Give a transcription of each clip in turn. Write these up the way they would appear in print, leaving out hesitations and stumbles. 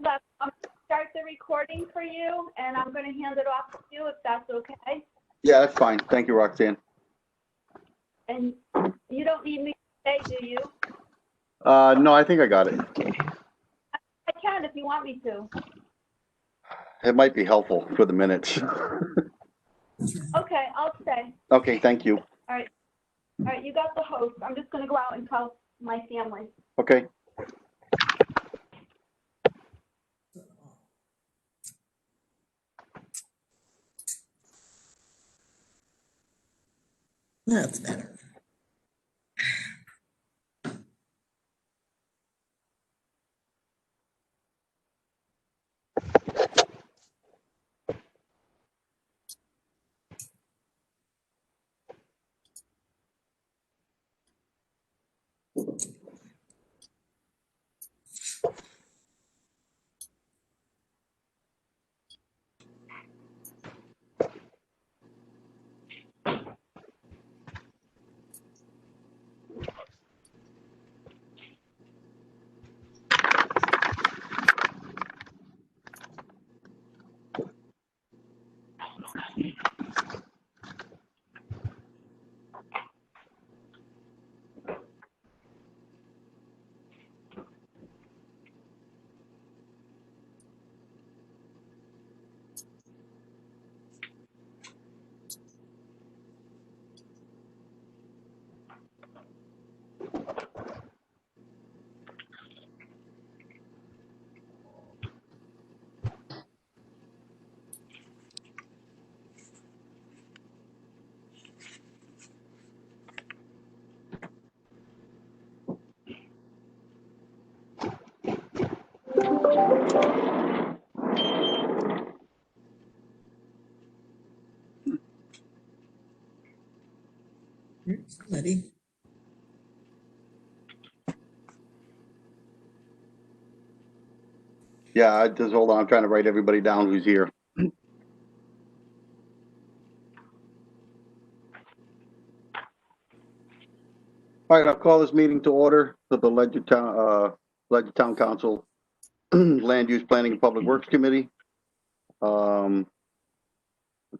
I'm gonna start the recording for you, and I'm going to hand it off to you if that's okay. Yeah, that's fine. Thank you, Roxanne. And you don't need me to stay, do you? No, I think I got it. I can if you want me to. It might be helpful for the minutes. Okay, I'll stay. Okay, thank you. All right, you got the host. I'm just going to go out and tell my family. Okay. That's better. Ready? Yeah, I just hold on. I'm trying to write everybody down who's here. All right, I'll call this meeting to order for the Ledyard Town Council Land Use Planning and Public Works Committee. Looks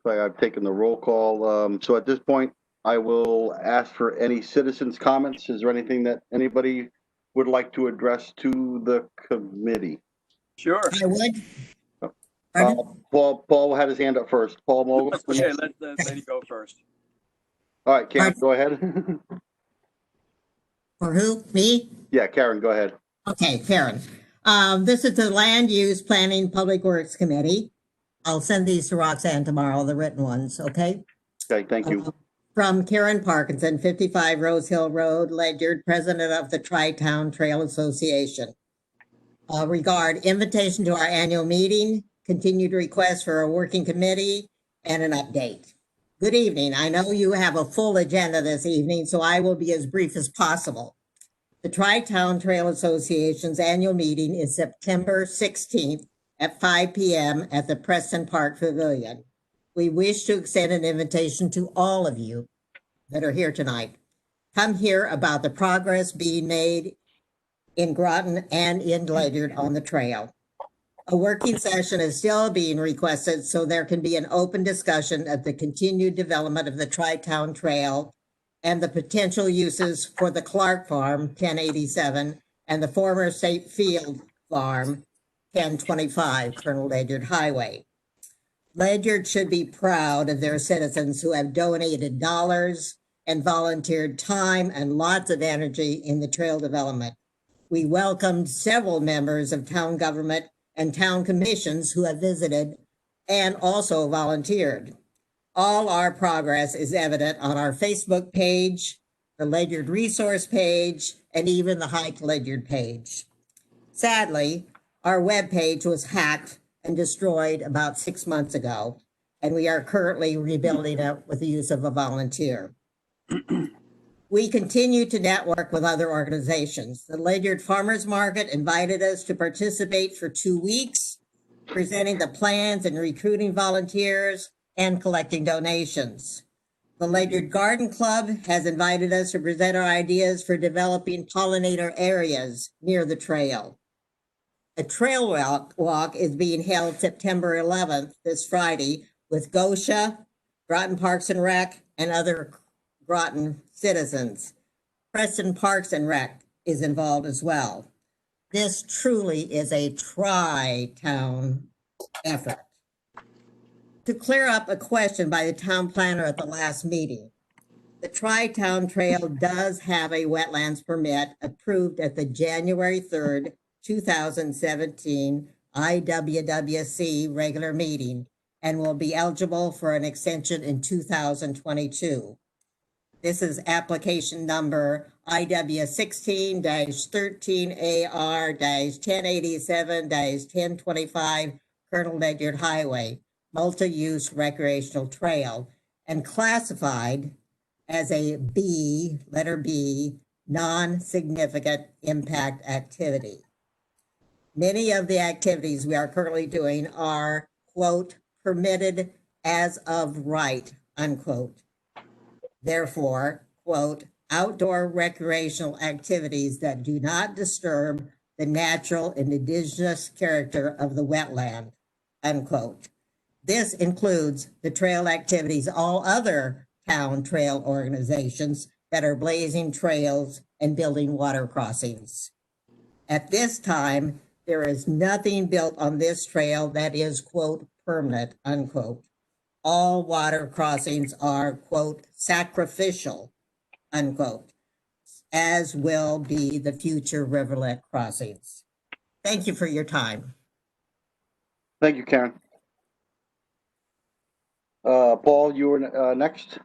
like I've taken the roll call. So at this point, I will ask for any citizens' comments. Is there anything that anybody would like to address to the committee? Sure. I would. Paul had his hand up first. Paul Mogul. Okay, let the lady go first. All right, Karen, go ahead. For who? Me? Yeah, Karen, go ahead. Okay, Karen. This is the Land Use Planning Public Works Committee. I'll send these to Roxanne tomorrow, the written ones, okay? Okay, thank you. From Karen Parkinson, 55 Rose Hill Road, Ledyard, President of the Tri-Town Trail Association. Regard invitation to our annual meeting, continued request for a working committee, and an update. Good evening. I know you have a full agenda this evening, so I will be as brief as possible. The Tri-Town Trail Association's annual meeting is September 16th at 5 p.m. at the Preston Park Pavilion. We wish to extend an invitation to all of you that are here tonight. Come hear about the progress being made in Groton and in Ledyard on the trail. A working session is still being requested so there can be an open discussion of the continued development of the Tri-Town Trail and the potential uses for the Clark Farm, 1087, and the former State Field Farm, 1025, Colonel Ledyard Highway. Ledyard should be proud of their citizens who have donated dollars and volunteered time and lots of energy in the trail development. We welcomed several members of town government and town commissions who have visited and also volunteered. All our progress is evident on our Facebook page, the Ledyard resource page, and even the Hike Ledyard page. Sadly, our webpage was hacked and destroyed about 6 months ago, and we are currently rebuilding it with the use of a volunteer. We continue to network with other organizations. The Ledyard Farmers Market invited us to participate for 2 weeks, presenting the plans and recruiting volunteers and collecting donations. The Ledyard Garden Club has invited us to present our ideas for developing pollinator areas near the trail. A trail walk is being held September 11th, this Friday, with Gosha, Groton Parks and Rec, and other Groton citizens. Preston Parks and Rec is involved as well. This truly is a tri-town effort. To clear up a question by the town planner at the last meeting, the Tri-Town Trail does have a wetlands permit approved at the January 3rd, 2017 IWWC regular meeting and will be eligible for an extension in 2022. This is application number IW 16-13AR-1087-1025 Colonel Ledyard Highway, multi-use recreational trail, and classified as a B, letter B, non-significant impact activity. Many of the activities we are currently doing are, quote, permitted as of right, unquote. Therefore, quote, outdoor recreational activities that do not disturb the natural and indigenous character of the wetland, unquote. This includes the trail activities all other town trail organizations that are blazing trails and building water crossings. At this time, there is nothing built on this trail that is, quote, permanent, unquote. All water crossings are, quote, sacrificial, unquote, as will be the future rivulet crossings. Thank you for your time. Thank you, Karen. Paul, you were next.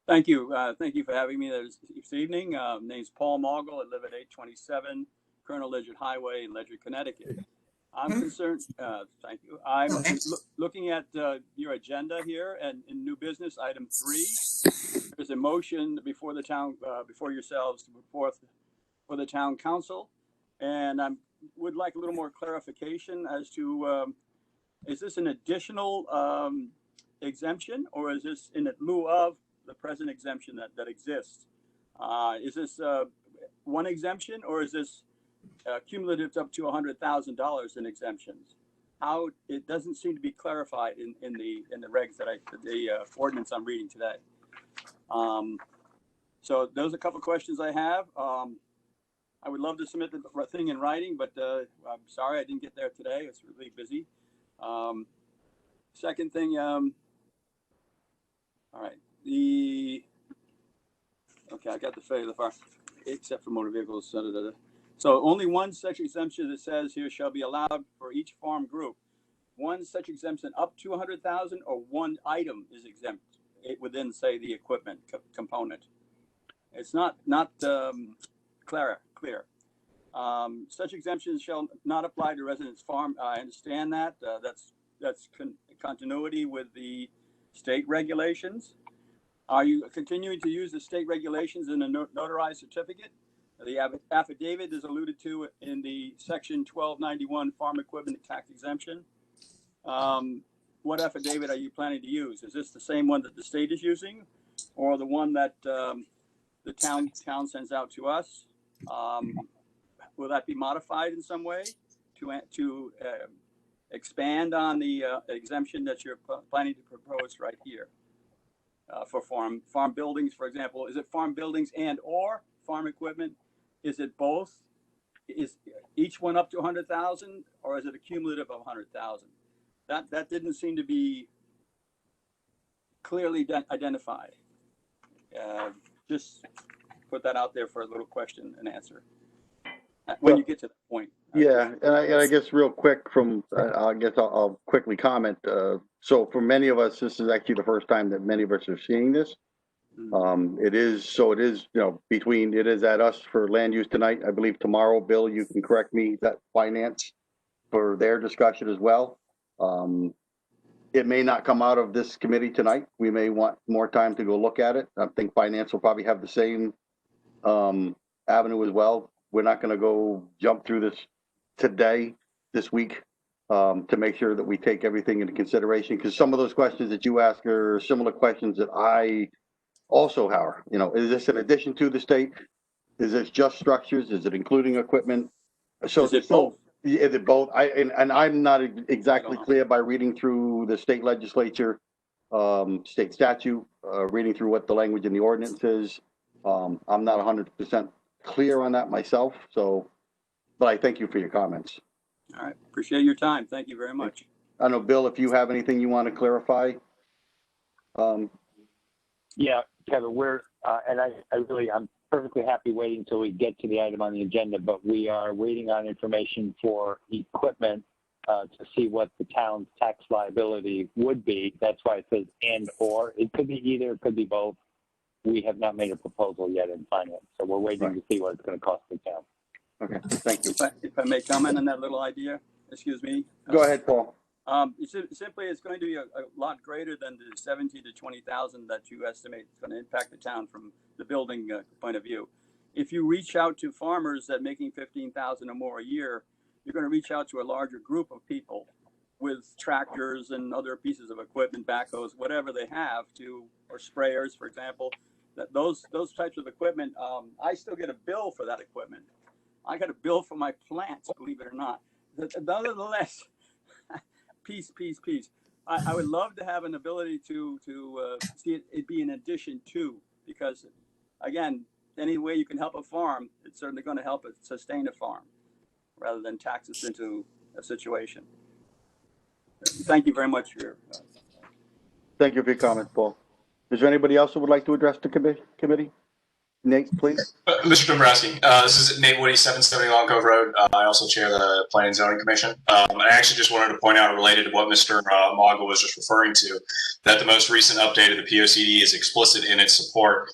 Thank you. Thank you for having me this evening. Name's Paul Margle. I live at 827 Colonel Ledyard Highway in Ledyard, Connecticut. I'm concerned, thank you. I'm looking at your agenda here, and in new business, item 3, there's a motion before the town, before yourselves to put forth for the town council. And I would like a little more clarification as to, is this an additional exemption, or is this in lieu of the present exemption that exists? Is this one exemption, or is this cumulative up to $100,000 in exemptions? How it doesn't seem to be clarified in the regs that the ordinance I'm reading today. So those are a couple questions I have. I would love to submit the thing in writing, but I'm sorry I didn't get there today. It's really busy. Second thing, all right, okay, I got the failure far, except for motor vehicles. So only one such exemption that says here shall be allowed for each farm group. One such exemption up to 100,000, or one item is exempt within, say, the equipment component. It's not clear. Such exemptions shall not apply to residents' farm. I understand that. That's continuity with the state regulations. Are you continuing to use the state regulations in a notarized certificate? The affidavit is alluded to in the section 1291 farm equipment tax exemption. What affidavit are you planning to use? Is this the same one that the state is using, or the one that the town sends out to us? Will that be modified in some way to expand on the exemption that you're planning to propose right here for farm buildings, for example? Is it farm buildings and or farm equipment? Is it both? Is each one up to 100,000, or is it a cumulative of 100,000? That didn't seem to be clearly identified. Just put that out there for a little question and answer when you get to that point. Yeah, and I guess real quick I'll quickly comment. So for many of us, this is actually the first time that many of us are seeing this. It is, it is at us for land use tonight. I believe tomorrow, Bill, you can correct me, that finance for their discussion as well. It may not come out of this committee tonight. We may want more time to go look at it. I think finance will probably have the same avenue as well. We're not going to go jump through this today, this week, to make sure that we take everything into consideration, because some of those questions that you ask are similar questions that I also have. Is this in addition to the state? Is this just structures? Is it including equipment? So is it both? Yeah, they're both. And I'm not exactly I don't know. clear by reading through the state legislature, state statute, reading through what the language in the ordinance is. I'm not 100% clear on that myself. So, but I thank you for your comments. All right, appreciate your time. Thank you very much. I don't know, Bill, if you have anything you want to clarify. Yeah, Kevin, I'm perfectly happy waiting until we get to the item on the agenda, but we are waiting on information for equipment to see what the town's tax liability would be. That's why it says and or. It could be either, it could be both. We have not made a proposal yet in finance, so we're waiting to see what it's going to cost the town. Okay, thank you. If I may comment on that little idea, excuse me. Go ahead, Paul. It's going to be a lot greater than the 17 to 20,000 that you estimate is going to impact the town from the building point of view. If you reach out to farmers that making 15,000 or more a year, you're going to reach out to a larger group of people with tractors and other pieces of equipment, backhoes, whatever they have or sprayers, for example. That those types of equipment, I still get a bill for that equipment. I got a bill for my plants, believe it or not. Nonetheless, peace. I would love to have an ability to see it be an addition to, because again, any way you can help a farm, it's certainly going to help it sustain a farm rather than tax us into a situation. Thank you very much for your. Thank you for your comments, Paul. Is there anybody else who would like to address the committee? Nate, please. Mr. Dombrowski, this is Nate Woody, 770 Long Cove Road. I also chair the Planning and Zoning Commission. I actually just wanted to point out, related to what Mr. Mogul was just referring to, that the most recent update of the POCD is explicit in its support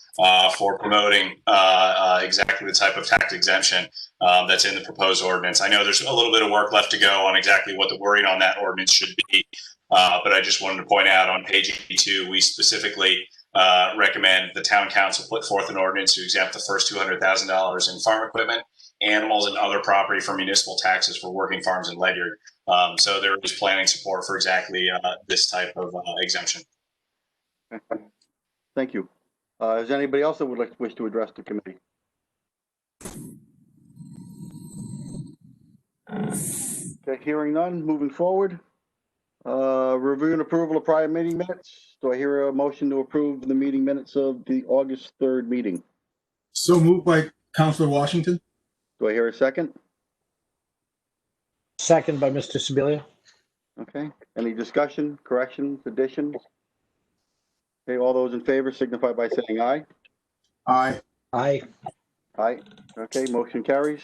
for promoting exactly the type of tax exemption that's in the proposed ordinance. I know there's a little bit of work left to go on exactly what the wording on that ordinance should be, but I just wanted to point out on page 82, we specifically recommend the town council put forth an ordinance to exempt the first $200,000 in farm equipment, animals, and other property from municipal taxes for working farms in Ledyard. So there is planning support for exactly this type of exemption. Thank you. Is there anybody else that would wish to address the committee? Okay, hearing none, moving forward. Review and approval of prior meeting minutes. Do I hear a motion to approve the meeting minutes of the August 3rd meeting? So moved by Councilor Washington. Do I hear a second? Second by Mr. Sibilia. Okay, any discussion, corrections, additions? Okay, all those in favor signify by saying aye. Aye. Aye. Aye. Okay, motion carries.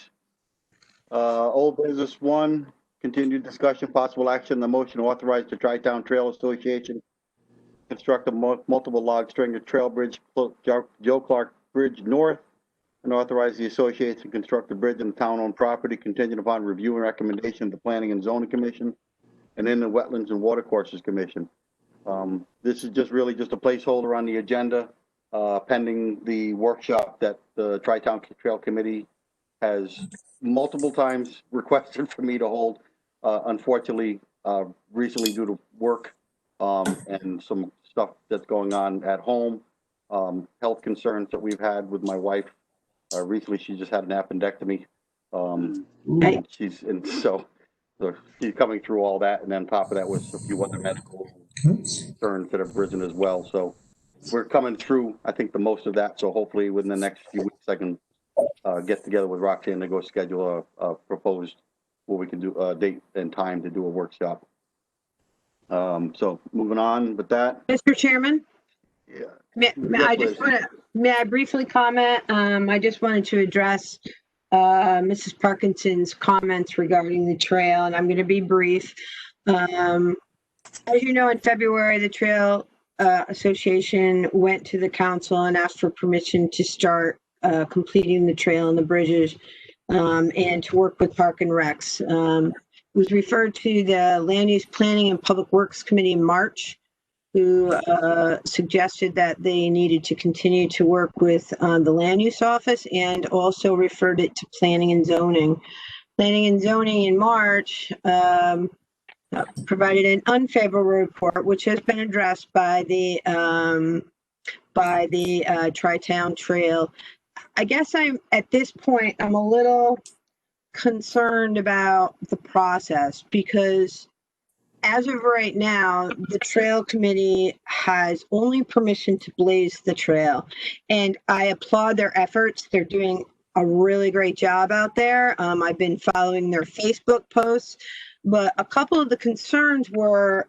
Old business 1, continued discussion, possible action, the motion to authorize the Tri-Town Trail Association construct a multiple log stringer trail bridge, Joe Clark Bridge North, and authorize the association to construct a bridge on town-owned property contingent upon review and recommendation of the Planning and Zoning Commission and in the Wetlands and Watercourses Commission. This is just really just a placeholder on the agenda pending the workshop that the Tri-Town Trail Committee has multiple times requested for me to hold. Unfortunately, recently due to work and some stuff that's going on at home, health concerns that we've had with my wife. Recently, she just had an appendectomy. So she's coming through all that, and then on top of that was a few other medical concerns that have risen as well. So we're coming through, I think, the most of that. So hopefully within the next few weeks, I can get together with Roxanne to go schedule a proposed where we can do a date and time to do a workshop. So moving on with that. Mr. Chairman? Yeah. May I briefly comment? I just wanted to address Mrs. Parkinson's comments regarding the trail, and I'm going to be brief. As you know, in February, the Trail Association went to the council and asked for permission to start completing the trail and the bridges and to work with Park and Recs. It was referred to the Land Use Planning and Public Works Committee in March, who suggested that they needed to continue to work with the Land Use Office, and also referred it to Planning and Zoning. Planning and Zoning in March provided an unfavorable report, which has been addressed by the Tri-Town Trail. I guess at this point, I'm a little concerned about the process because as of right now, the trail committee has only permission to blaze the trail. And I applaud their efforts. They're doing a really great job out there. I've been following their Facebook posts, but a couple of the concerns were,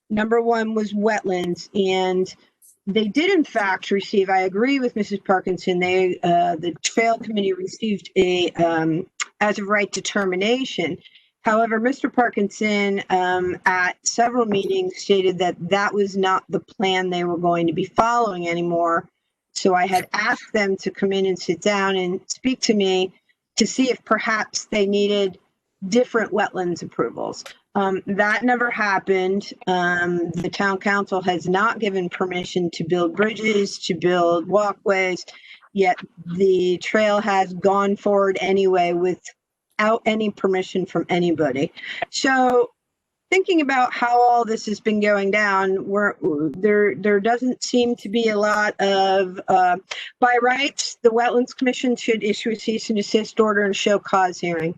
number one was wetlands, and they did in fact receive, I agree with Mrs. Parkinson, the trail committee received a as of right determination. However, Mr. Parkinson at several meetings stated that that was not the plan they were going to be following anymore. So I had asked them to come in and sit down and speak to me to see if perhaps they needed different wetlands approvals. That never happened. The town council has not given permission to build bridges, to build walkways, yet the trail has gone forward anyway without any permission from anybody. So thinking about how all this has been going down, there doesn't seem to be a lot of, by rights, the Wetlands Commission should issue a cease and desist order and show cause hearing.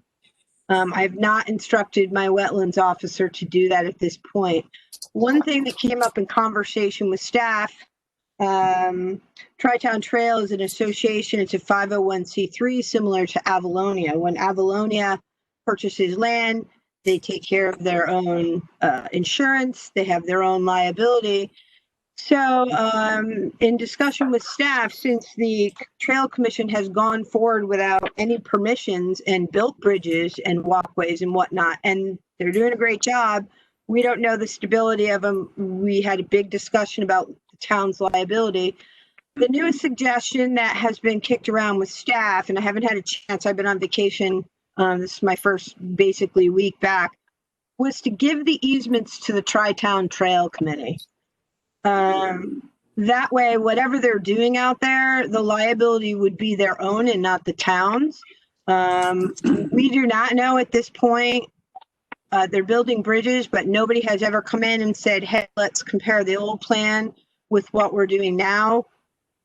I've not instructed my wetlands officer to do that at this point. One thing that came up in conversation with staff, Tri-Town Trail is an association. It's a 501c3 similar to Avalonia. When Avalonia purchases land, they take care of their own insurance. They have their own liability. So in discussion with staff, since the Trail Commission has gone forward without any permissions and built bridges and walkways and whatnot, and they're doing a great job, we don't know the stability of them. We had a big discussion about the town's liability. The newest suggestion that has been kicked around with staff, and I haven't had a chance, I've been on vacation, this is my first basically week back, was to give the easements to the Tri-Town Trail Committee. That way, whatever they're doing out there, the liability would be their own and not the town's. We do not know at this point. They're building bridges, but nobody has ever come in and said, hey, let's compare the old plan with what we're doing now.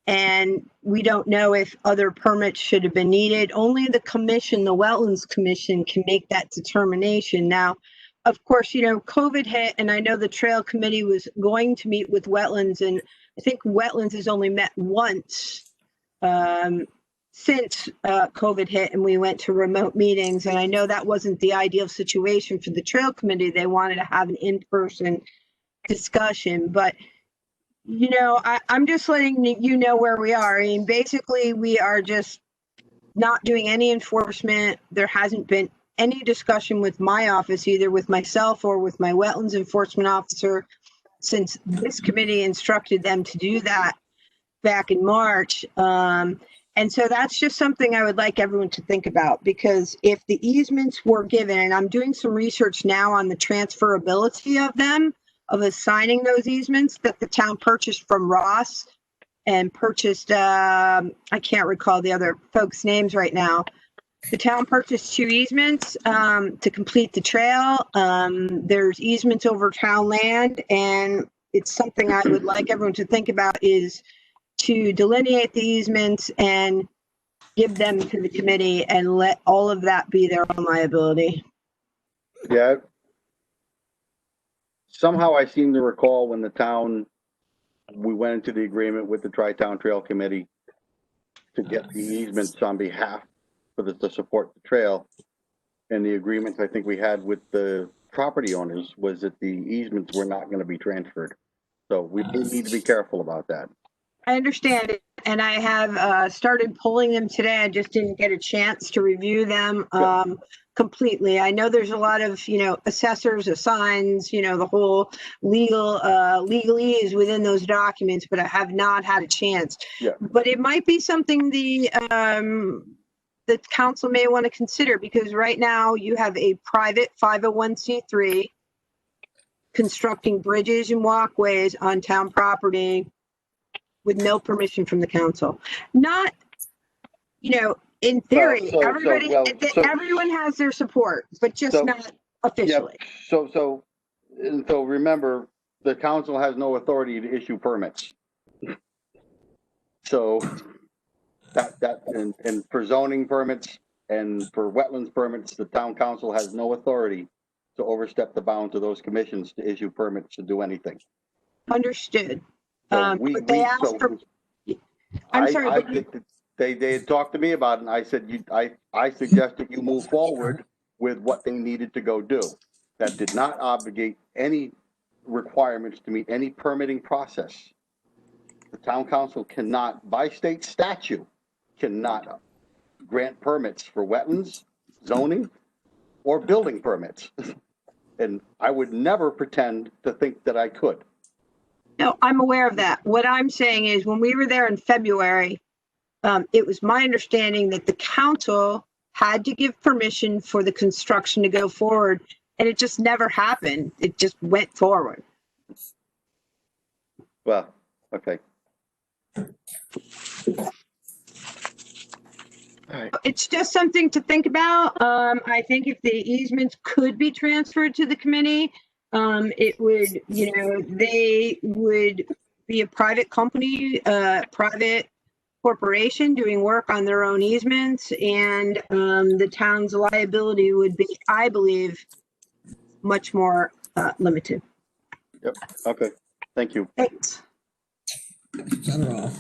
And we don't know if other permits should have been needed. Only the commission, the Wetlands Commission, can make that determination. Now, of course, you know, COVID hit, and I know the Trail Committee was going to meet with Wetlands, and I think Wetlands has only met once since COVID hit, and we went to remote meetings. And I know that wasn't the ideal situation for the Trail Committee. They wanted to have an in-person discussion, but you know, I'm just letting you know where we are. I mean, basically, we are just not doing any enforcement. There hasn't been any discussion with my office, either with myself or with my wetlands enforcement officer, since this committee instructed them to do that back in March. And so that's just something I would like everyone to think about, because if the easements were given, and I'm doing some research now on the transferability of them, of assigning those easements that the town purchased from Ross and purchased, I can't recall the other folks' names right now. The town purchased 2 easements to complete the trail. There's easements over town land, and it's something I would like everyone to think about, is to delineate the easements and give them to the committee and let all of that be their own liability. Yeah. Somehow I seem to recall when we went into the agreement with the Tri-Town Trail Committee to get the easements on behalf to support the trail. And the agreements I think we had with the property owners was that the easements were not going to be transferred. So we need to be careful about that. I understand it, and I have started pulling them today. I just didn't get a chance to review them completely. I know there's a lot of, you know, assessors, assigns, you know, the whole legalese within those documents, but I have not had a chance. Yeah. But it might be something the council may want to consider, because right now you have a private 501c3 constructing bridges and walkways on town property with no permission from the council. Not, you know, in theory, everyone has their support, but just not officially. Yeah. So remember, the council has no authority to issue permits. So that and for zoning permits, And for wetlands permits, the town council has no authority to overstep the bounds of those commissions to issue permits to do anything. Understood. So But they asked for, I'm sorry, I but you- think they had talked to me about it, and I said, I suggested you move forward with what they needed to go do. That did not obligate any requirements to meet any permitting process. The town council cannot, by state statute, cannot grant permits for wetlands, zoning, or building permits. And I would never pretend to think that I could. no, I'm aware of that. What I'm saying is when we were there in February, it was my understanding that the council had to give permission for the construction to go forward, and it just never happened. It just went forward. Well, okay. All right. It's just something to think about. I think if the easements could be transferred to the committee, it would, they would be a private company, private corporation doing work on their own easements, and the town's liability would be, I believe, much more limited. Yep, okay, thank you. Thanks. General.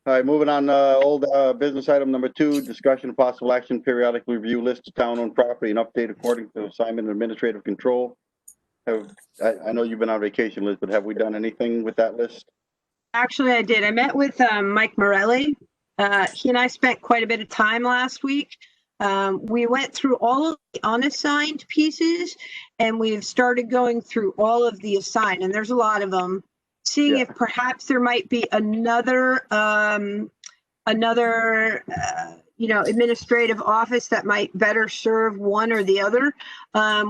All right, moving on, old business item number 2, discussion of possible action, periodically review list of town-owned property and update according to assignment and administrative control. I know you've been on vacation, Liz, but have we done anything with that list? Actually, I did. I met with Mike Morelli. He and I spent quite a bit of time last week. We went through all of the unassigned pieces, and we've started going through all of the assigned, and there's a lot of them. Seeing Yeah. if perhaps there might be another administrative office that might better serve one or the other.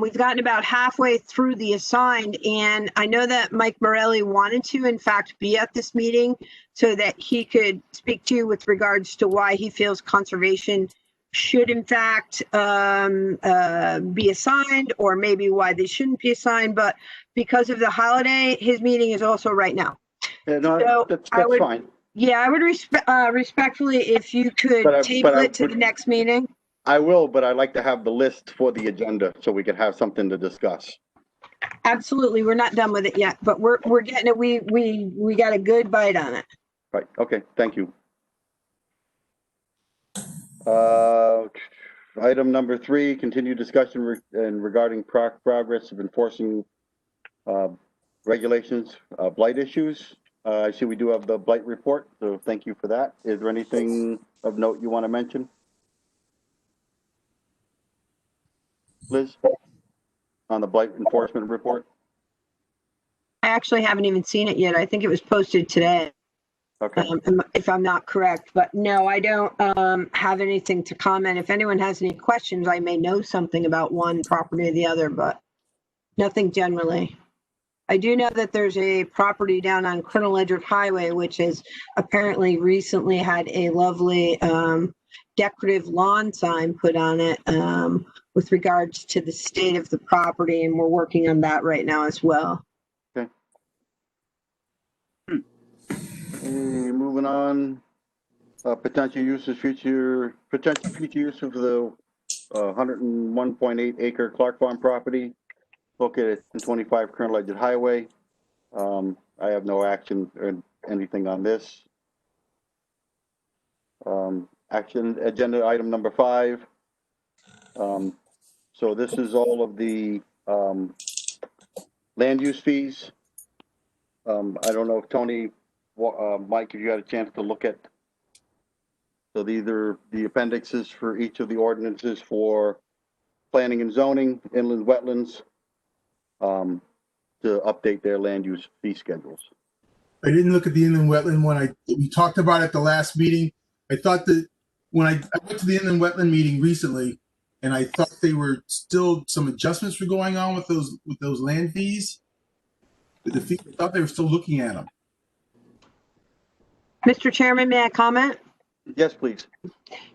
We've gotten about halfway through the assigned, and I know that Mike Morelli wanted to, in fact, be at this meeting so that he could speak to you with regards to why he feels conservation should, in fact, be assigned, or maybe why they shouldn't be assigned. But because of the holiday, his meeting is also right now. Yeah, no, So that's I would- fine. Yeah, I would respectfully, if you could But table I it to the would- next meeting. I will, but I'd like to have the list for the agenda so we can have something to discuss. Absolutely, we're not done with it yet, but we're getting it. We got a good bite on it. Right, okay, thank you. Item number 3, continued discussion regarding progress of enforcing regulations, blight issues. I see we do have the blight report, so thank you for that. Is there anything of note you want to mention? Liz? On the blight enforcement report? I actually haven't even seen it yet. I think it was posted today, Okay, if I'm not correct. But no, I don't have anything to comment. If anyone has any questions, I may know something about one property or the other, but nothing generally. I do know that there's a property down on Colonel Ledyard Highway, which has apparently recently had a lovely decorative lawn sign put on it with regards to the state of the property, and we're working on that right now as well. Moving on, potential use of future use of the 101.8 acre Clark Farm property located at 25 Colonel Ledyard Highway. I have no action or anything on this. Action agenda item number 5. So this is all of the land use fees. I don't know if Tony, Mike, if you had a chance to look at. So these are the appendixes for each of the ordinances for planning and zoning, inland wetlands, to update their land use fee schedules. I didn't look at the inland wetland one. We talked about it at the last meeting. I thought that when I went to the inland wetland meeting recently, and I thought they were still some adjustments were going on with those land fees. I thought they were still looking at them. Mr. Chairman, may I comment? Yes, please.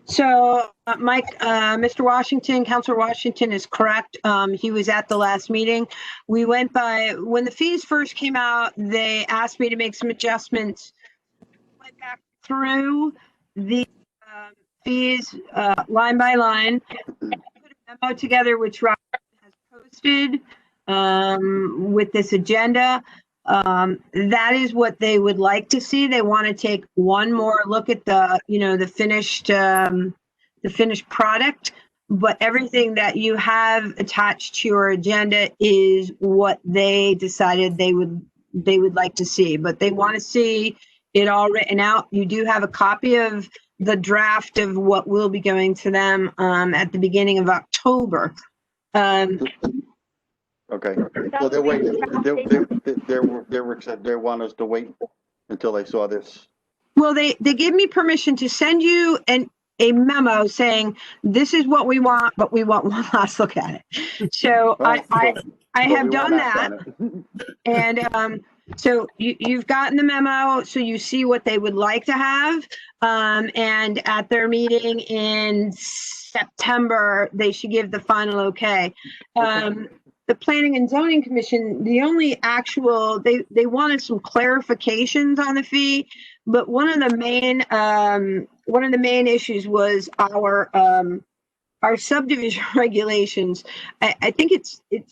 So, Mike, Mr. Washington, Councilor Washington is correct. He was at the last meeting. We went by, when the fees first came out, they asked me to make some adjustments. Went back through the fees, line by line. I put a memo together, which Rob has posted, with this agenda. That is what they would like to see. They want to take one more look at the, the finished product. But everything that you have attached to your agenda is what they decided they would like to see. But they want to see it all written out. You do have a copy of the draft of what will be going to them at the beginning of October. Okay, so they're waiting, they want us to wait until they saw this. Well, they gave me permission to send you a memo saying, this is what we want, but we want one last look at it. So I have done that. And so you've gotten the memo, so you see what they would like to have. And at their meeting in September, they should give the final okay. The Planning and Zoning Commission, the only actual, they wanted some clarifications on the fee, but one of the main issues was our subdivision regulations. I think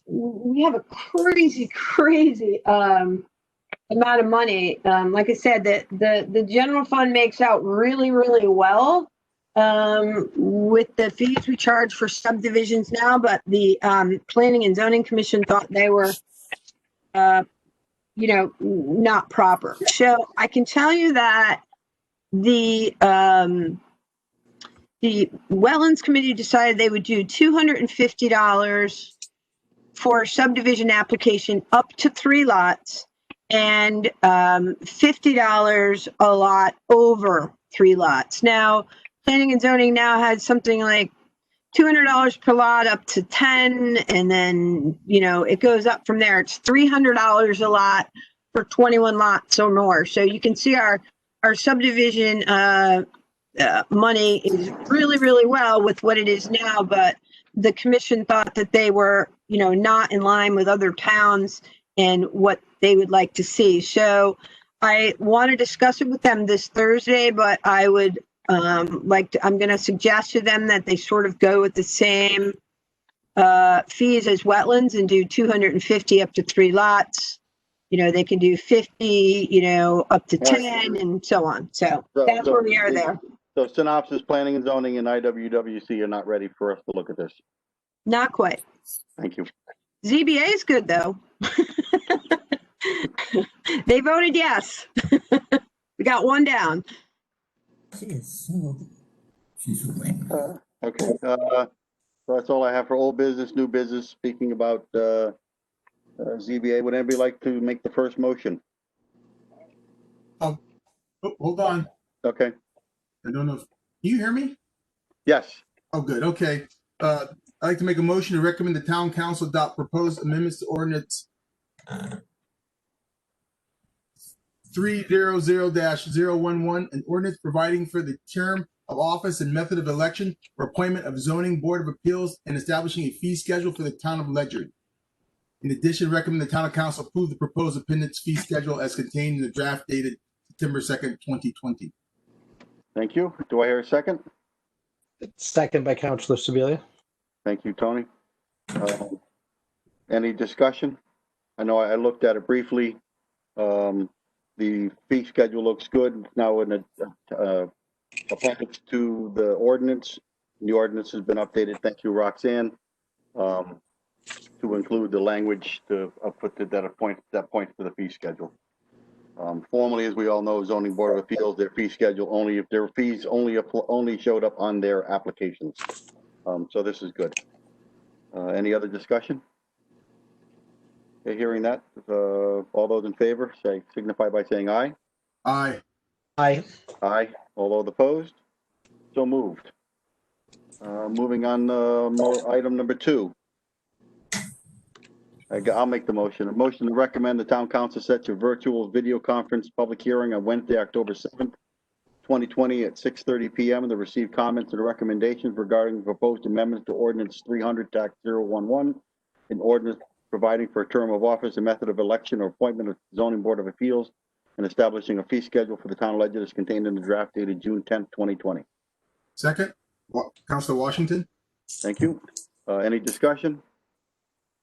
we have a crazy amount of money. Like I said, the general fund makes out really well with the fees we charge for subdivisions now, but the Planning and Zoning Commission thought they were not proper. So I can tell you that the Wetlands Committee decided they would do $250 for a subdivision application up to 3 lots and $50 a lot over 3 lots. Now, Planning and Zoning now has something like $200 per lot up to 10, and then, it goes up from there. It's $300 a lot for 21 lots or more. So you can see our subdivision money is really well with what it is now, but the commission thought that they were, not in line with other towns and what they would like to see. So I want to discuss it with them this Thursday, but I would I'm going to suggest to them that they sort of go with the same fees as wetlands and do 250 up to 3 lots. They can do 50, up to 10 and so on. So that's where we are there. So synopsis, Planning and Zoning and IWWC are not ready for us to look at this. Not quite. Thank you. ZBA is good though. They voted yes. We got one down. Okay, so that's all I have for old business, new business. Speaking about ZBA, would anybody like to make the first motion? Oh, hold on. Okay. I don't know if, can you hear me? Yes. Oh, good. Okay. I'd like to make a motion to recommend the town council adopt proposed amendments to ordinance 300-011, an ordinance providing for the term of office and method of election or appointment of zoning board of appeals and establishing a fee schedule for the town of Ledyard. In addition, recommend the town council approve the proposed appendix fee schedule as contained in the draft dated September 2nd, 2020. Thank you. Do I hear a second? Second by Councilor Sebelia. Thank you, Tony. Any discussion? I know I looked at it briefly. The fee schedule looks good. Now in a appendix to the ordinance. The ordinance has been updated. Thank you, Roxanne, to include the language to put that points to the fee schedule. Formally, as we all know, Zoning Board of Appeals, their fee schedule only if their fees only showed up on their applications. So this is good. Any other discussion? Okay, hearing that, all those in favor signify by saying aye. Aye. Aye. Aye. All those opposed? So moved. Moving on, item number 2. I'll make the motion. A motion to recommend the town council set your virtual video conference public hearing on Wednesday, October 7th, 2020 at 6:30 p.m. to receive comments and recommendations regarding the proposed amendments to Ordinance 300-011, an ordinance providing for a term of office, a method of election or appointment of zoning board of appeals, and establishing a fee schedule for the town of Ledyard as contained in the draft dated June 10th, 2020. Second, Councilor Washington. Thank you. Any discussion?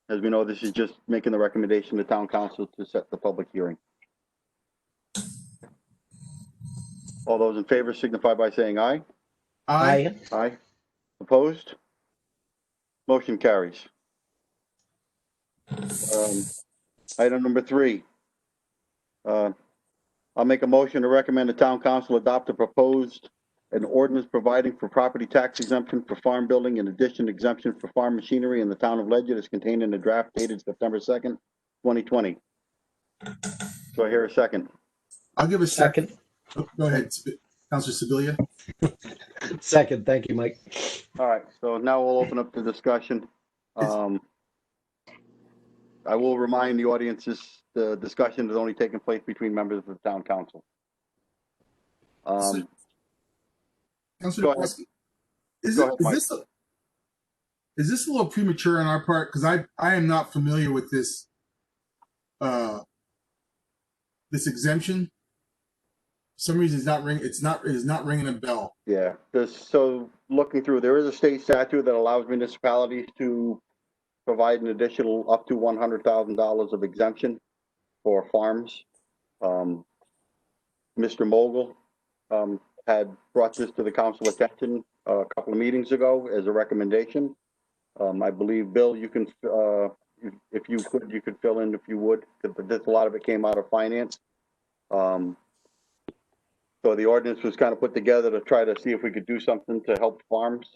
As we know, this is just making the recommendation to town council to set the public hearing. All those in favor signify by saying aye. Aye. Aye. Opposed? Motion carries. Item number 3. I'll make a motion to recommend the town council adopt a proposed an ordinance providing for property tax exemption for farm building in addition to exemption for farm machinery in the town of Ledyard is contained in the draft dated September 2nd, 2020. Do I hear a second? I'll give a second. Second. Oh, go ahead, Councilor Sibilia. Second. Thank you, Mike. All right, so now we'll open up the discussion. I will remind the audience the discussion is only taking place between members of the town council. Councilor Go ahead. Kowalski, is Go ahead, Mike. this a little premature on our part? Because I am not familiar with this this exemption. For some reason it is not ringing a bell. Yeah, so looking through, there is a state statute that allows municipalities to provide an additional up to $100,000 of exemption for farms. Mr. Mogul had brought this to the council attention a couple of meetings ago as a recommendation. I believe, Bill, you can, if you could fill in if you would, because a lot of it came out of finance. So the ordinance was kind of put together to try to see if we could do something to help farms.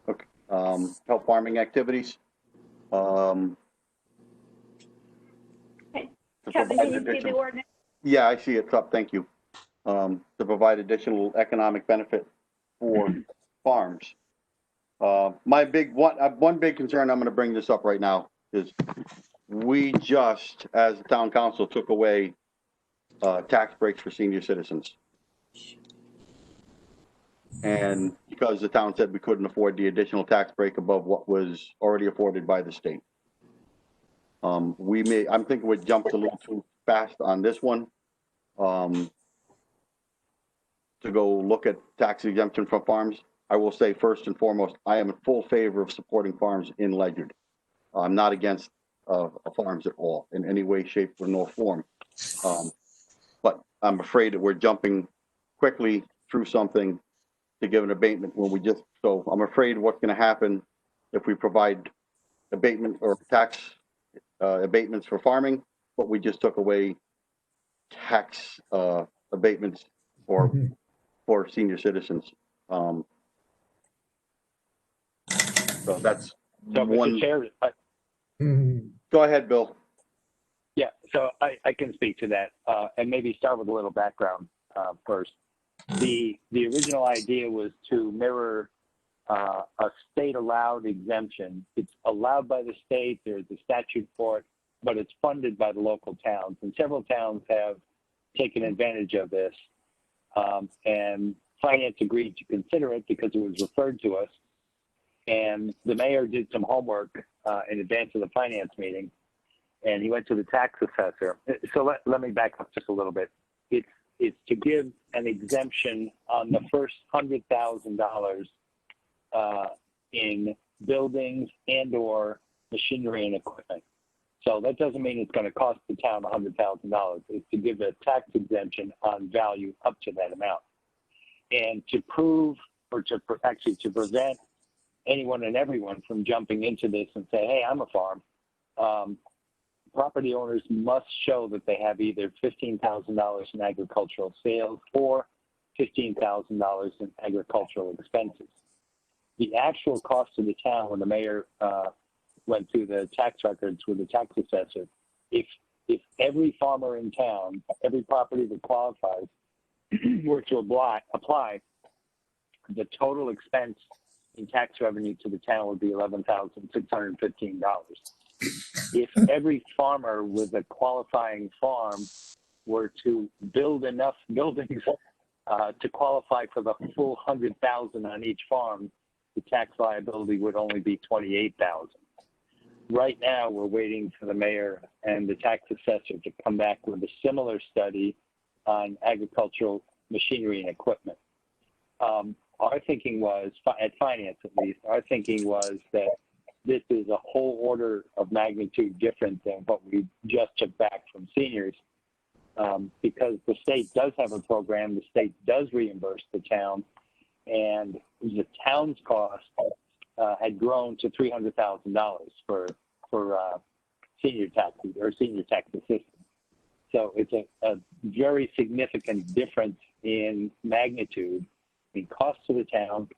Okay. Help farming activities. Kevin, can you see the ordinance? Yeah, I see it's up, thank you. To provide additional economic benefit for farms. My one big concern, I'm gonna bring this up right now, is we just, as the town council, took away tax breaks for senior citizens. And because the town said we couldn't afford the additional tax break above what was already afforded by the state. I'm thinking we jumped a little too fast on this one. To go look at tax exemption from farms. I will say first and foremost, I am in full favor of supporting farms in Ledyard. I'm not against farms at all in any way, shape, or nor form. But I'm afraid that we're jumping quickly through something to give an abatement when so I'm afraid what's going to happen if we provide abatement or tax abatements for farming, but we just took away tax abatements for senior citizens. So that's one. Mr. Chair, Go ahead, Bill. yeah, so I can speak to that and maybe start with a little background first. The original idea was to mirror a state allowed exemption. It's allowed by the state, there's a statute for it, but it's funded by the local towns. And several towns have taken advantage of this. And finance agreed to consider it because it was referred to us. And the mayor did some homework in advance of the finance meeting, and he went to the tax assessor. So let me back up just a little bit. It's to give an exemption on the first $100,000 in buildings and or machinery and equipment. So that doesn't mean it's going to cost the town $100,000. It's to give a tax exemption on value up to that amount. And to prove, or to prevent anyone and everyone from jumping into this and say, hey, I'm a farm, property owners must show that they have either $15,000 in agricultural sales or $15,000 in agricultural expenses. The actual cost to the town, when the mayor went through the tax records with the tax assessor, if every farmer in town, every property that qualifies were to apply, the total expense in tax revenue to the town would be $11,615. If every farmer with a qualifying farm were to build enough buildings to qualify for the full $100,000 on each farm, the tax liability would only be $28,000. Right now, we're waiting for the mayor and the tax assessor to come back with a similar study on agricultural machinery and equipment. our thinking was, at finance at least, our thinking was that this is a whole order of magnitude different than what we just took back from seniors. Because the state does have a program, the state does reimburse the town, and the town's cost had grown to $300,000 for senior taxes or senior tax assistance. So it's a very significant difference in magnitude in cost to the town,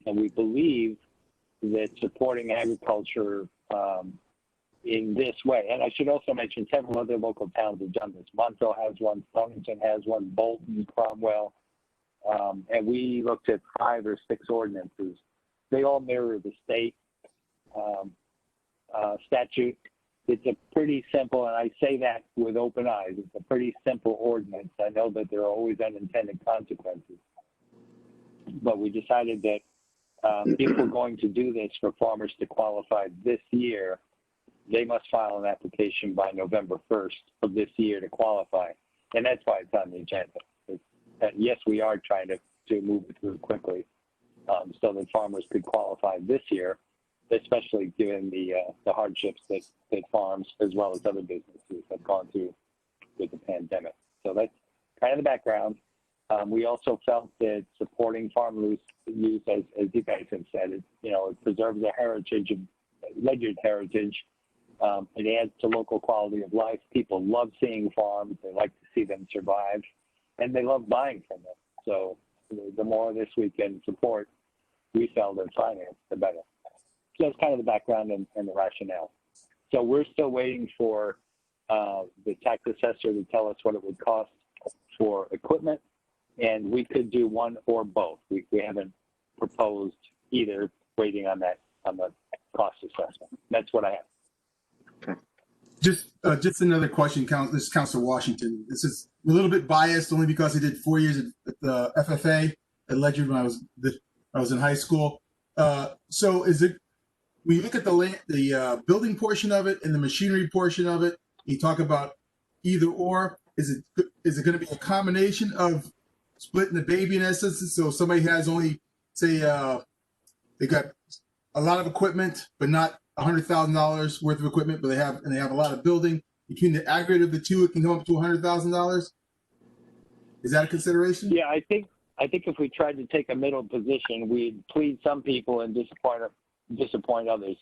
and we believe that supporting agriculture in this way, and I should also mention several other local towns have done this. Montville has one, Stonington has one, Bolton, Cromwell, and we looked at 5 or 6 ordinances. They all mirror the state statute. It's a pretty simple, and I say that with open eyes, it's a pretty simple ordinance. I know that there are always unintended consequences, but we decided that if we're going to do this for farmers to qualify this year, they must file an application by November 1st of this year to qualify. And that's why it's on the agenda. Yes, we are trying to move it through quickly so that farmers could qualify this year, especially given the hardships that farms as well as other businesses have gone through with the pandemic. So that's kind of the background. We also felt that supporting farm use, as you guys have said, it preserves the heritage of Ledyard heritage. It adds to local quality of life. People love seeing farms. They like to see them survive, and they love buying from them. So the more of this we can support, we felt in finance, the better. So that's kind of the background and the rationale. So we're still waiting for the tax assessor to tell us what it would cost for equipment, and we could do one or both. We haven't proposed either, waiting on that, on the cost assessment. That's what I have. Just another question, this is Councilor Washington. This is a little bit biased only because I did 4 years at the FFA at Ledyard when I was in high school. So is it, when you look at the building portion of it and the machinery portion of it, you talk about either or, is it going to be a combination of splitting the baby in essence? So somebody has only, say, they got a lot of equipment, but not $100,000 worth of equipment, but they have a lot of building. Between the aggregate of the two, it can come up to $100,000. Is that a consideration? Yeah, I think if we tried to take a middle position, we'd please some people and disappoint others.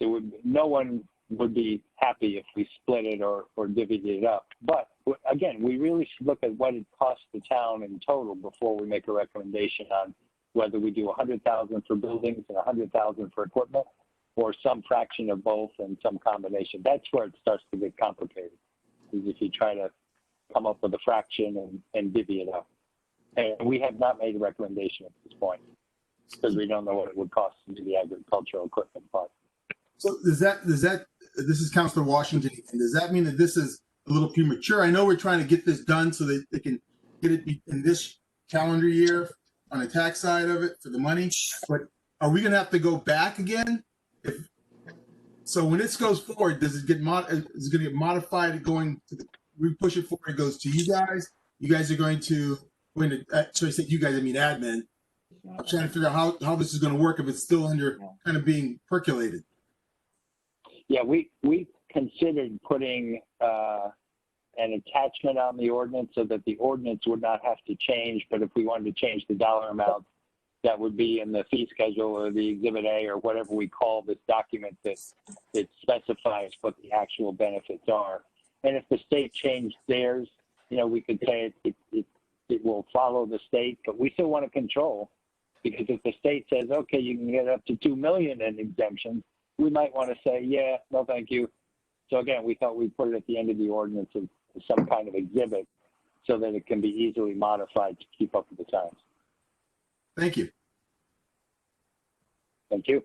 No one would be happy if we split it or divvied it up. But again, we really should look at what it costs the town in total before we make a recommendation on whether we do $100,000 for buildings and $100,000 for equipment, or some fraction of both and some combination. That's where it starts to get complicated, is if you try to come up with a fraction and divvy it up. And we have not made a recommendation at this point because we don't know what it would cost to do the agricultural equipment part. So does that, this is Councilor Washington, and does that mean that this is a little premature? I know we're trying to get this done so that they can get it in this calendar year on the tax side of it for the money, but are we gonna have to go back again? So when this goes forward, is it going to get modified going to we push it forward, it goes to you guys? You guys are going to so I said you guys, I mean admin. I'm trying to figure out how this is going to work if it's still under kind of being percolated. Yeah, we considered putting an attachment on the ordinance so that the ordinance would not have to change, but if we wanted to change the dollar amount, that would be in the fee schedule or the Exhibit A or whatever we call this document that it specifies what the actual benefits are. And if the state changed theirs, we could say it will follow the state, but we still want to control, because if the state says, okay, you can get up to $2 million in exemptions, we might want to say, yeah, no, thank you. So again, we thought we'd put it at the end of the ordinance as some kind of exhibit so that it can be easily modified to keep up with the times. Thank you. Thank you.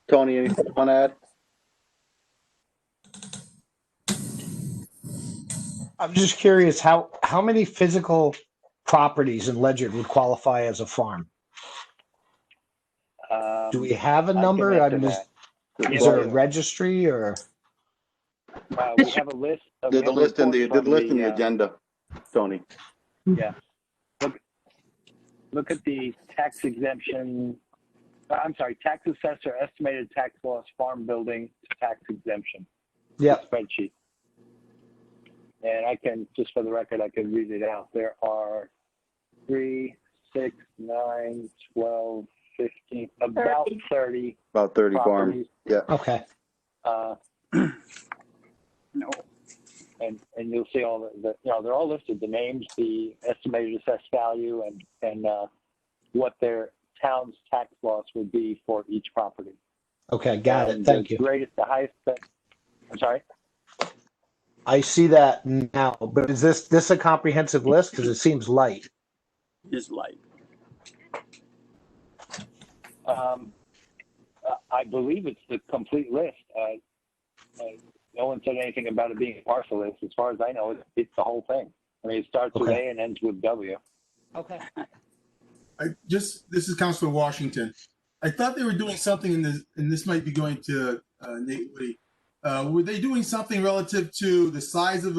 Tony, anything you want to add? I'm just curious how many physical properties in Ledyard would qualify as a farm? Do we have a number? I can answer that. Is there a registry or? We have a list. The list in the agenda, Tony. Yeah. Look at the tax exemption. I'm sorry, tax assessor estimated tax loss farm building tax exemption. Yeah. Spreadsheet. And I can, just for the record, I can read it out. There are 3, 6, 9, 12, 15, about 30. About 30 farms. properties. Yeah. Okay. No. And you'll see all the they're all listed, the names, the estimated assessed value, and what their town's tax loss would be for each property. Okay, got it. Thank you. The highest, I'm sorry? I see that now, but is this a comprehensive list? Because it seems light. Is light. I believe it's the complete list. No one said anything about it being a parcel list. As far as I know, it's the whole thing. I mean, it starts with A and ends with W. Okay. This is Councilor Washington. I thought they were doing something in this, and this might be going to Nate Woody. Were they doing something relative to the size of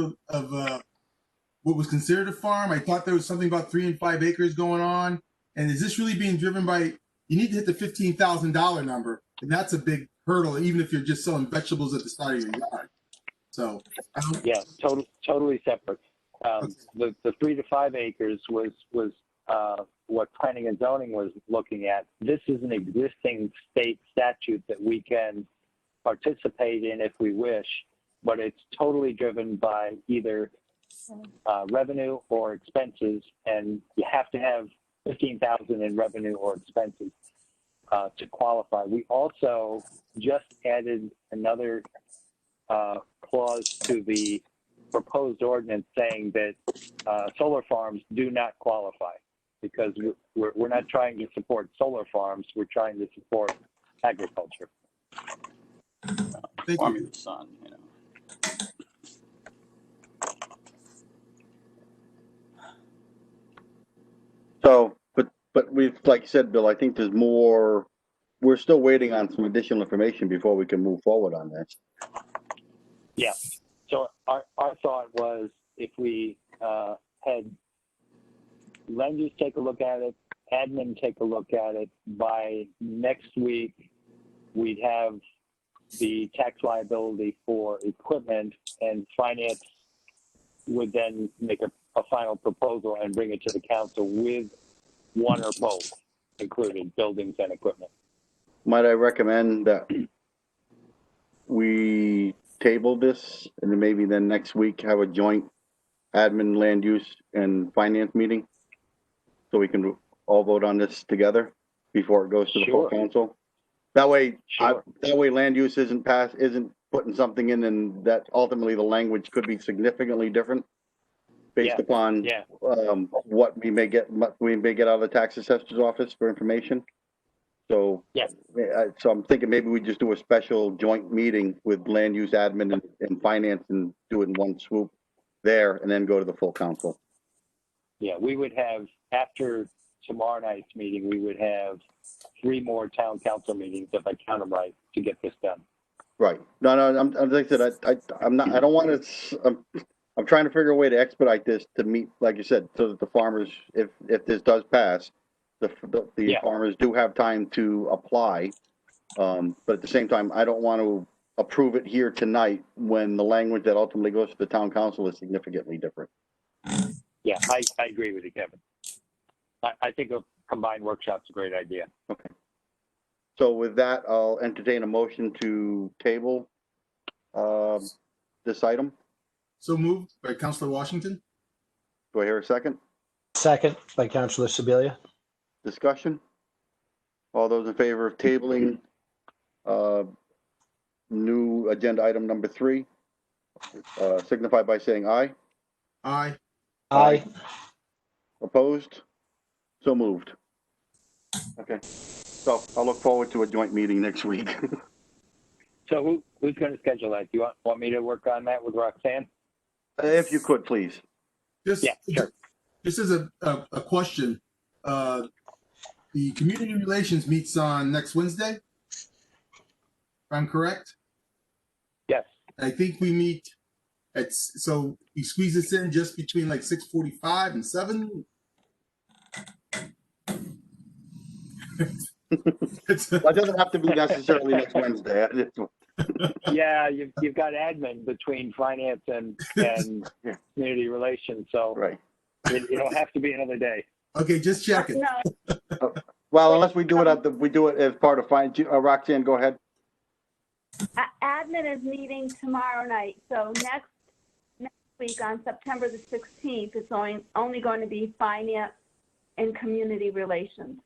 what was considered a farm? I thought there was something about 3 and 5 acres going on. And is this really being driven by, you need to hit the $15,000 number, and that's a big hurdle, even if you're just selling vegetables at the start of your yard. So, yeah, totally separate. The 3 to 5 acres was what planning and zoning was looking at. This is an existing state statute that we can participate in if we wish, but it's totally driven by either revenue or expenses, and you have to have 15,000 in revenue or expenses to qualify. We also just added another clause to the proposed ordinance saying that solar farms do not qualify, because we're not trying to support solar farms, we're trying to support agriculture. Farming the sun, you know. So, but we've, like you said, Bill, I think there's more, we're still waiting on some additional information before we can move forward on this. Yeah. So our thought was, if we had land use take a look at it, admin take a look at it, by next week, we'd have the tax liability for equipment, and finance would then make a final proposal and bring it to the council with one or both included, buildings and equipment. Might I recommend that we table this and then maybe then next week have a joint admin, land use, and finance meeting? So we can all vote on this together before it goes to the full council. That way, that way land use isn't putting something in, and that ultimately the language could be significantly different based upon what we may get out of the tax assessor's office for information. So, so I'm thinking maybe we just do a special joint meeting with land use, admin, and finance, and do it in one swoop there, and then go to the full council. Yeah, we would have, after tomorrow night's meeting, we would have 3 more town council meetings, if I count them right, to get this done. Right. No, like I said, I'm not, I don't want to, I'm trying to figure a way to expedite this to meet, like you said, so that the farmers, if this does pass, the farmers do have time to apply. But at the same time, I don't want to approve it here tonight when the language that ultimately goes to the town council is significantly different. Yeah, I agree with you, Kevin. I think a combined workshop's a great idea. Okay. So with that, I'll entertain a motion to table this item. So moved by Councilor Washington. Do I hear a second? Second by Councilor Sebelia. Discussion? All those in favor of tabling new agenda item number 3, signify by saying aye. Aye. Aye. Opposed? So moved. Okay. So I'll look forward to a joint meeting next week. So who's going to schedule that? Do you want me to work on that with Roxanne? If you could, please. Yeah, sure. This is a question. The community relations meets on next Wednesday, if I'm correct? Yes. I think we meet so we squeeze this in just between like 6:45 and 7. It doesn't have to be necessarily next Wednesday. Yeah, you've got admin between finance and Yeah. community relations, so Right. you don't have to be another day. Okay, just check it. No, Well, unless we do it we do it as part of fine. Roxanne, go ahead. admin is meeting tomorrow night, so next week on September the 16th, it's only going to be finance and community relations.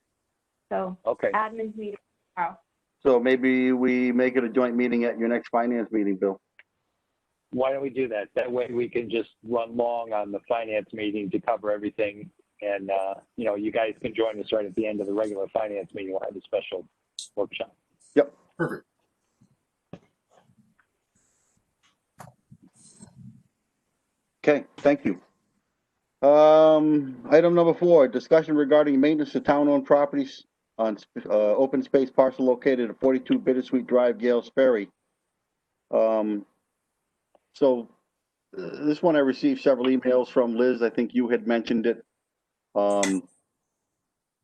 So Okay. admin's meeting tomorrow. So maybe we make it a joint meeting at your next finance meeting, Bill. Why don't we do that? That way we can just run long on the finance meeting to cover everything. And, you guys can join us right at the end of the regular finance meeting. We'll have a special workshop. Yep. Perfect. Okay, thank you. Item number 4, discussion regarding maintenance of town-owned properties on open space parcel located at 42 Bittersweet Drive, Gales Ferry. So this one I received several emails from Liz. I think you had mentioned it.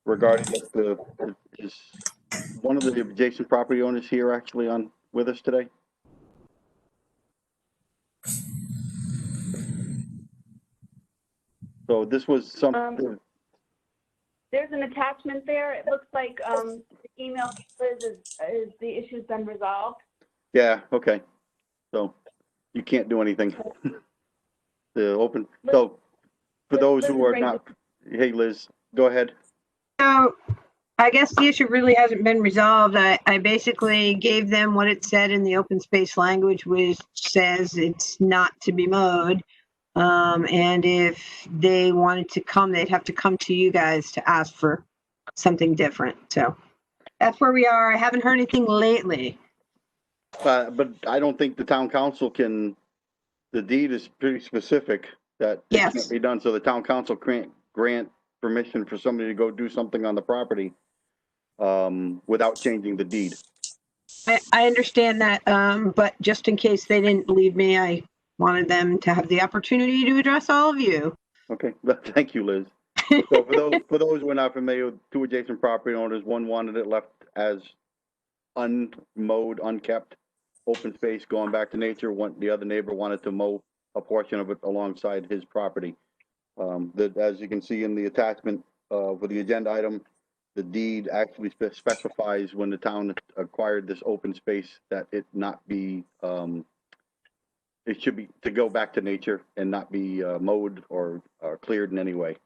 Regarding is one of the adjacent property owners here actually on with us today? So this was something. There's an attachment there. It looks like the email is the issue's been resolved. Yeah, okay. So you can't do anything. The open, so for those who are not, hey Liz, go ahead. So I guess the issue really hasn't been resolved. I basically gave them what it said in the open space language, which says it's not to be mowed. And if they wanted to come, they'd have to come to you guys to ask for something different. So that's where we are. I haven't heard anything lately. But I don't think the town council can, the deed is pretty specific that it Yes. can't be done. So the town council can't grant permission for somebody to go do something on the property without changing the deed. I understand that, but just in case they didn't believe me, I wanted them to have the opportunity to address all of you. Okay, thank you, Liz. So for those who are not familiar with 2 adjacent property owners, one wanted it left as unmowed, unkept, open space going back to nature. The other neighbor wanted to mow a portion of it alongside his property. As you can see in the attachment for the agenda item, the deed actually specifies when the town acquired this open space that it not be, it should be to go back to nature and not be mowed or cleared in any way.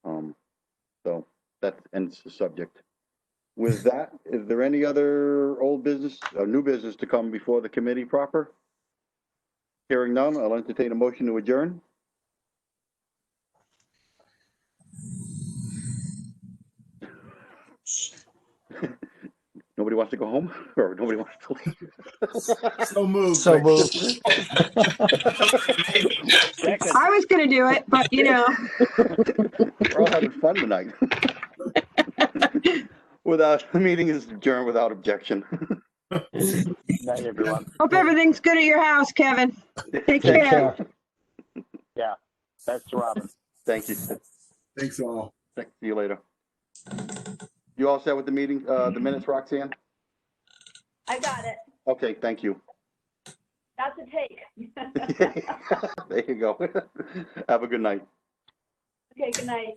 So that ends the subject. With that, is there any other old business or new business to come before the committee proper? Hearing none, I'll entertain a motion to adjourn. Nobody wants to go home, or nobody wants to leave? So moved. So moved. Second. I was going to do it, but We're all having fun tonight. The meeting is adjourned without objection. Night, everyone. hope everything's good at your house, Kevin. Take Take care. care. Yeah, that's Robin. Thank you. Thanks all. See you later. You all set with the meeting, the minutes, Roxanne? I got it. Okay, thank you. That's a take. There you go. Have a good night. Okay, good night.